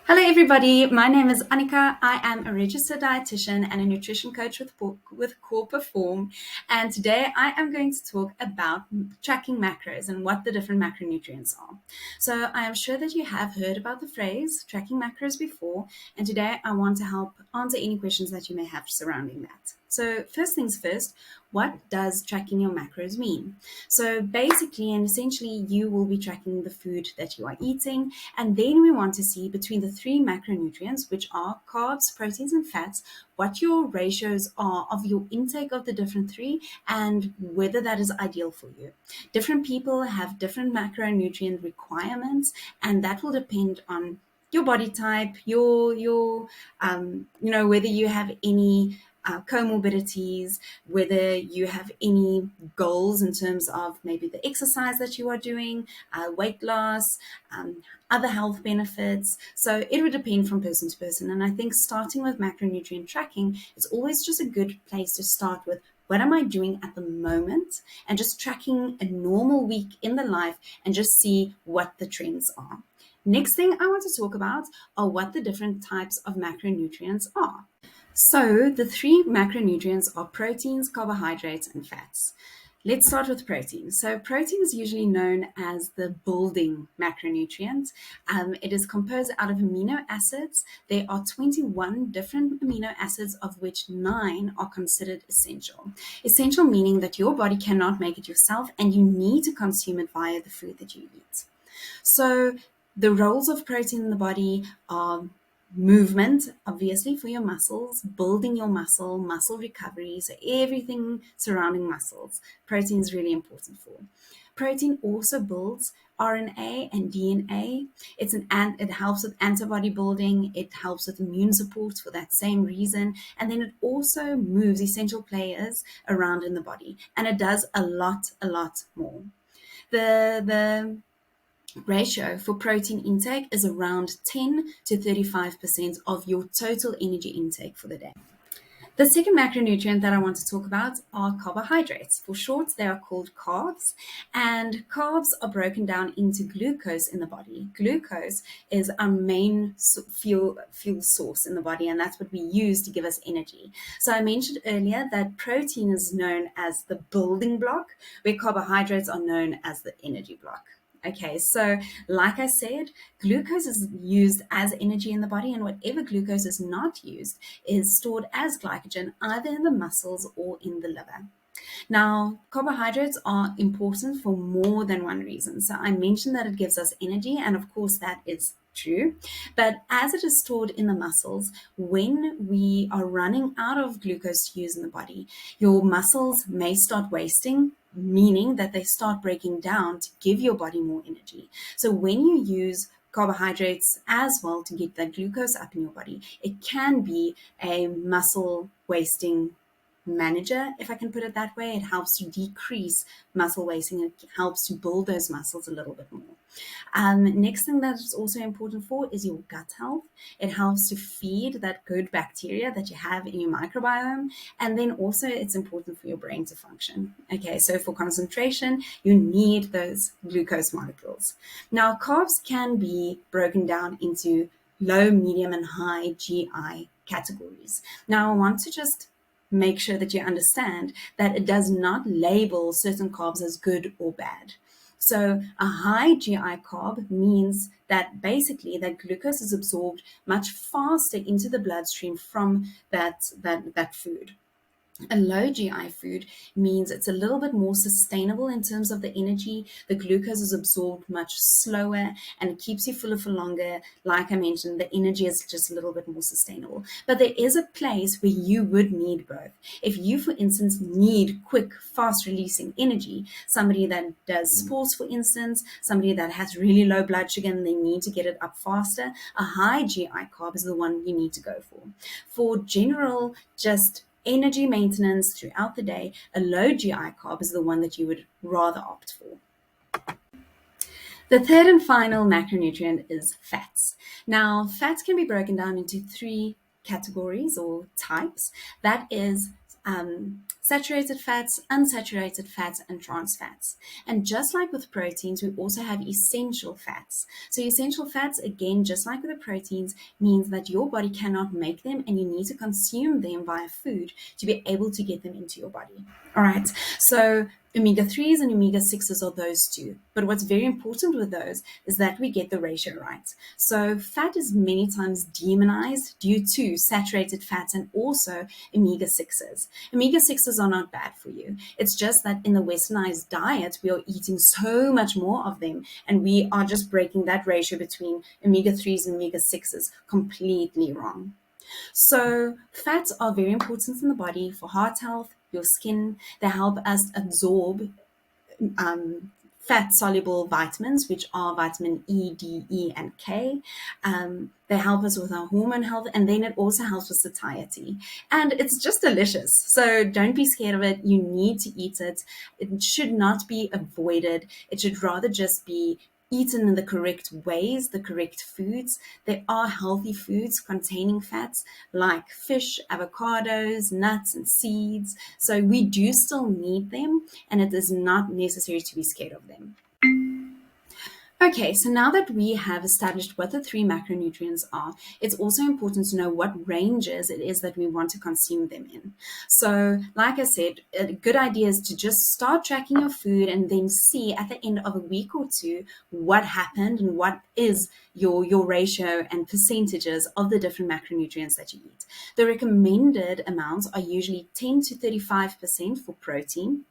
Hello, everybody. My name is Annika. I am a registered dietitian and a nutrition coach with Core Perform. And today I am going to talk about tracking macros and what the different macronutrients are. So I am sure that you have heard about the phrase tracking macros before. And today I want to help answer any questions that you may have surrounding that. So first things first, what does tracking your macros mean? So basically and essentially, you will be tracking the food that you are eating. And then we want to see between the three macronutrients, which are carbs, proteins, and fats, what your ratios are of your intake of the different three and whether that is ideal for you. Different people have different macronutrient requirements, and that will depend on your body type, whether you have any comorbidities, whether you have any goals in terms of maybe the exercise that you are doing, weight loss, other health benefits. So it would depend from person to person. And I think starting with macronutrient tracking is always just a good place to start with. What am I doing at the moment? And just tracking a normal week in the life and just see what the trends are. Next thing I want to talk about are what the different types of macronutrients are. So the three macronutrients are proteins, carbohydrates, and fats. Let's start with protein. So protein is usually known as the building macronutrient. It is composed out of amino acids. There are 21 different amino acids, of which 9 are considered essential. Essential meaning that your body cannot make it yourself and you need to consume it via the food that you eat. So the roles of protein in the body are movement, obviously, for your muscles, building your muscle recovery, so everything surrounding muscles. Protein is really important for. Protein also builds RNA and DNA. It helps with antibody building. It helps with immune support for that same reason. And then it also moves essential players around in the body. And it does a lot more. The ratio for protein intake is around 10 to 35% of your total energy intake for the day. The second macronutrient that I want to talk about are carbohydrates. For short, they are called carbs, and carbs are broken down into glucose in the body. Glucose is our main fuel source in the body, and that's what we use to give us energy. So I mentioned earlier that protein is known as the building block, where carbohydrates are known as the energy block. Okay, so like I said, glucose is used as energy in the body, and whatever glucose is not used is stored as glycogen either in the muscles or in the liver. Now, carbohydrates are important for more than one reason. So I mentioned that it gives us energy, and of course that is true. But as it is stored in the muscles, when we are running out of glucose to use in the body, your muscles may start wasting, meaning that they start breaking down to give your body more energy. So when you use carbohydrates as well to get that glucose up in your body, it can be a muscle wasting manager, if I can put it that way. It helps to decrease muscle wasting. It helps to build those muscles a little bit more. Next thing that is also important for is your gut health. It helps to feed that good bacteria that you have in your microbiome. And then also it's important for your brain to function. Okay, so for concentration, you need those glucose molecules. Now, carbs can be broken down into low, medium, and high GI categories. Now, I want to just make sure that you understand that it does not label certain carbs as good or bad. So a high GI carb means that basically that glucose is absorbed much faster into the bloodstream from that food. A low GI food means it's a little bit more sustainable in terms of the energy. The glucose is absorbed much slower and it keeps you fuller for longer. Like I mentioned, the energy is just a little bit more sustainable. But there is a place where you would need both. If you, for instance, need quick, fast releasing energy, somebody that does sports, for instance, somebody that has really low blood sugar and they need to get it up faster, a high GI carb is the one you need to go for. For general, just energy maintenance throughout the day, a low GI carb is the one that you would rather opt for. The third and final macronutrient is fats. Now, fats can be broken down into three categories or types. That is saturated fats, unsaturated fats, and trans fats. And just like with proteins, we also have essential fats. So essential fats, again, just like with the proteins, means that your body cannot make them and you need to consume them via food to be able to get them into your body. All right. So omega 3s and omega 6s are those two. But what's very important with those is that we get the ratio right. So fat is many times demonized due to saturated fats and also omega 6s. Omega 6s are not bad for you. It's just that in the westernized diet, we are eating so much more of them, and we are just breaking that ratio between omega 3s and omega 6s completely wrong. So, fats are very important in the body for heart health, your skin. They help us absorb fat soluble vitamins, which are vitamin E, D, E, and K. They help us with our hormone health, and then it also helps with satiety. And it's just delicious. So don't be scared of it. You need to eat it. It should not be avoided. It should rather just be eaten in the correct ways, the correct foods. There are healthy foods containing fats like fish, avocados, nuts, and seeds. So we do still need them, and it is not necessary to be scared of them. Okay, so now that we have established what the three macronutrients are, it's also important to know what ranges it is that we want to consume them in. So, like I said, a good idea is to just start tracking your food and then see at the end of a week or two what happened and what is your ratio and percentages of the different macronutrients that you eat. The recommended amounts are usually 10 to 35% for protein,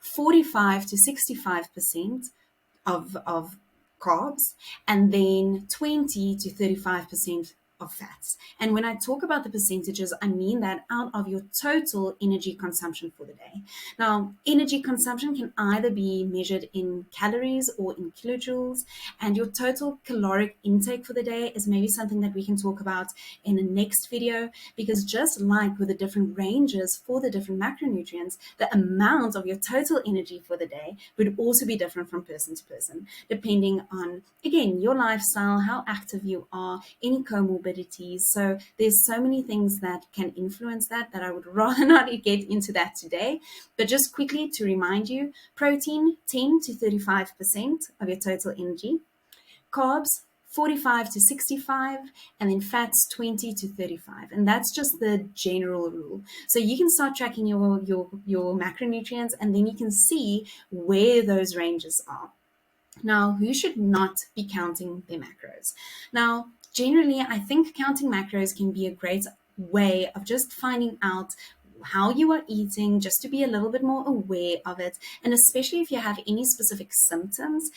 45 to 65% of carbs, and then 20 to 35% of fats. And when I talk about the percentages, I mean that out of your total energy consumption for the day. Now, energy consumption can either be measured in calories or in kilojoules, and your total caloric intake for the day is maybe something that we can talk about in the next video, because just like with the different ranges for the different macronutrients, the amount of your total energy for the day would also be different from person to person, depending on, again, your lifestyle, how active you are, any comorbidities. So there's so many things that can influence that I would rather not get into that today. But just quickly to remind you, protein 10 to 35% of your total energy, carbs 45 to 65, and then fats 20 to 35. And that's just the general rule. So you can start tracking your macronutrients, and then you can see where those ranges are. Now, who should not be counting their macros? Now, generally, I think counting macros can be a great way of just finding out how you are eating, just to be a little bit more aware of it. And especially if you have any specific symptoms,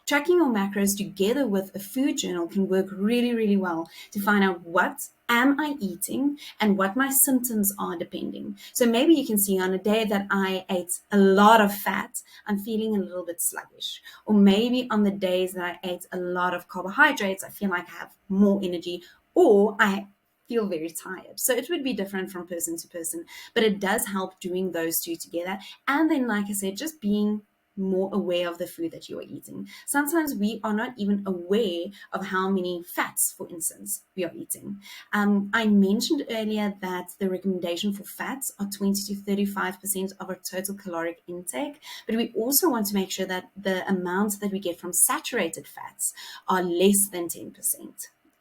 tracking your macros together with a food journal can work really, really well to find out what am I eating and what my symptoms are depending. So maybe you can see on a day that I ate a lot of fat, I'm feeling a little bit sluggish. Or maybe on the days that I ate a lot of carbohydrates, I feel like I have more energy, or I feel very tired. So it would be different from person to person, but it does help doing those two together. And then, like I said, just being more aware of the food that you are eating. Sometimes we are not even aware of how many fats, for instance, we are eating. I mentioned earlier that the recommendation for fats are 20 to 35% of our total caloric intake, but we also want to make sure that the amounts that we get from saturated fats are less than 10%.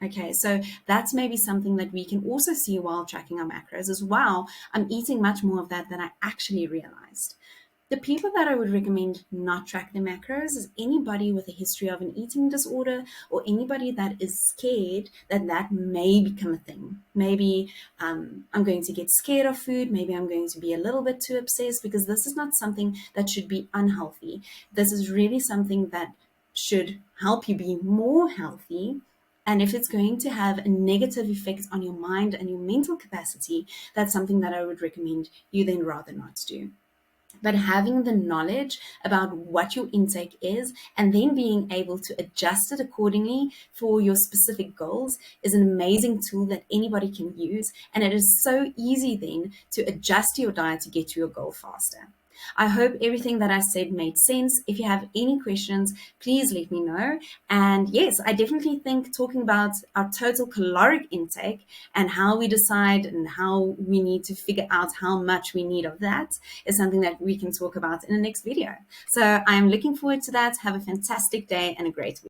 Okay, so that's maybe something that we can also see while tracking our macros as well. I'm eating much more of that than I actually realized. The people that I would recommend not track their macros is anybody with a history of an eating disorder, or anybody that is scared that that may become a thing. Maybe I'm going to get scared of food. Maybe I'm going to be a little bit too obsessed, because this is not something that should be unhealthy. This is really something that should help you be more healthy. And if it's going to have a negative effect on your mind and your mental capacity, that's something that I would recommend you then rather not do. But having the knowledge about what your intake is and then being able to adjust it accordingly for your specific goals is an amazing tool that anybody can use. And it is so easy then to adjust your diet to get to your goal faster. I hope everything that I said made sense. If you have any questions, please let me know. And yes, I definitely think talking about our total caloric intake and how we decide and how we need to figure out how much we need of that is something that we can talk about in the next video. So I'm looking forward to that. Have a fantastic day and a great week.